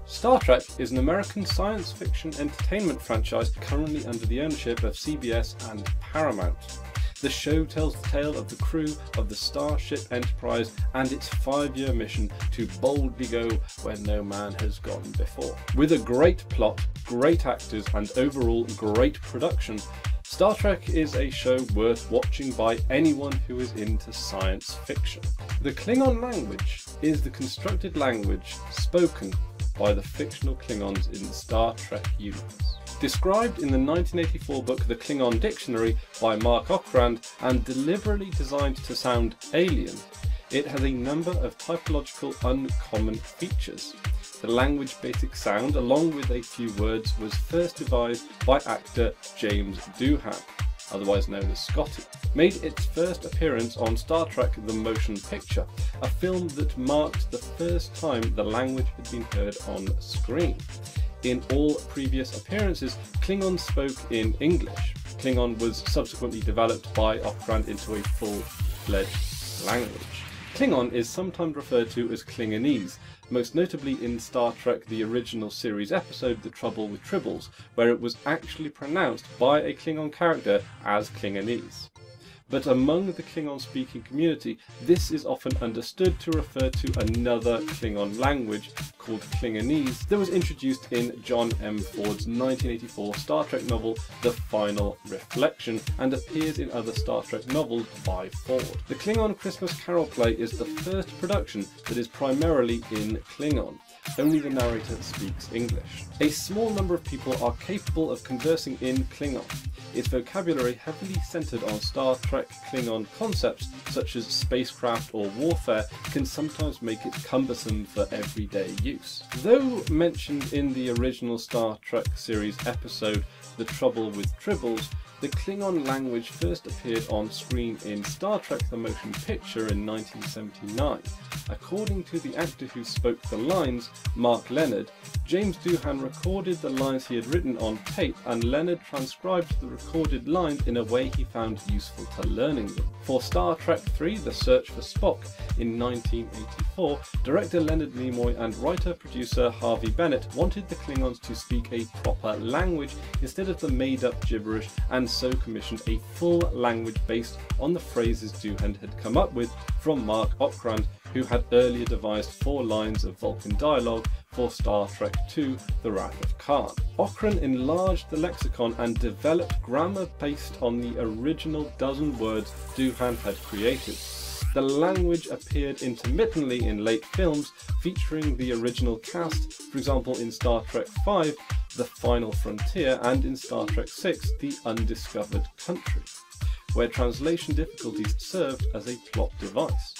Star Trek is an American science fiction entertainment franchise currently under the ownership of CBS and Paramount. The show tells the tale of the crew of the Starship Enterprise and its 5-year mission to boldly go where no man has gone before. With a great plot, great actors and overall great production, Star Trek is a show worth watching by anyone who is into science fiction. The Klingon language is the constructed language spoken by the fictional Klingons in the Star Trek universe. Described in the 1984 book The Klingon Dictionary by Mark Okrand and deliberately designed to sound alien, it has a number of typological uncommon features. The language basic sound, along with a few words, was first devised by actor James Doohan, otherwise known as Scotty. Made its first appearance on Star Trek The Motion Picture, a film that marked the first time the language had been heard on screen. In all previous appearances, Klingon spoke in English. Klingon was subsequently developed by Okrand into a full-fledged language. Klingon is sometimes referred to as Klingonese, most notably in Star Trek the original series episode The Trouble with Tribbles, where it was actually pronounced by a Klingon character as Klingonese. But among the Klingon-speaking community, this is often understood to refer to another Klingon language called Klingonese that was introduced in John M. Ford's 1984 Star Trek novel The Final Reflection and appears in other Star Trek novels by Ford. The Klingon Christmas Carol play is the first production that is primarily in Klingon. Only the narrator speaks English. A small number of people are capable of conversing in Klingon. Its vocabulary, heavily centered on Star Trek Klingon concepts such as spacecraft or warfare, can sometimes make it cumbersome for everyday use. Though mentioned in the original Star Trek series episode The Trouble with Tribbles, the Klingon language first appeared on screen in Star Trek The Motion Picture in 1979. According to the actor who spoke the lines, Mark Leonard, James Doohan recorded the lines he had written on tape, and Leonard transcribed the recorded lines in a way he found useful to learning them. For Star Trek III The Search for Spock in 1984, director Leonard Nimoy and writer-producer Harvey Bennett wanted the Klingons to speak a proper language instead of the made-up gibberish, and so commissioned a full language based on the phrases Doohan had come up with from Mark Okrand, who had earlier devised 4 lines of Vulcan dialogue for Star Trek II The Wrath of Khan. Okrand enlarged the lexicon and developed grammar based on the original dozen words Doohan had created. The language appeared intermittently in late films featuring the original cast, for example in Star Trek V The Final Frontier and in Star Trek VI The Undiscovered Country, where translation difficulties served as a plot device.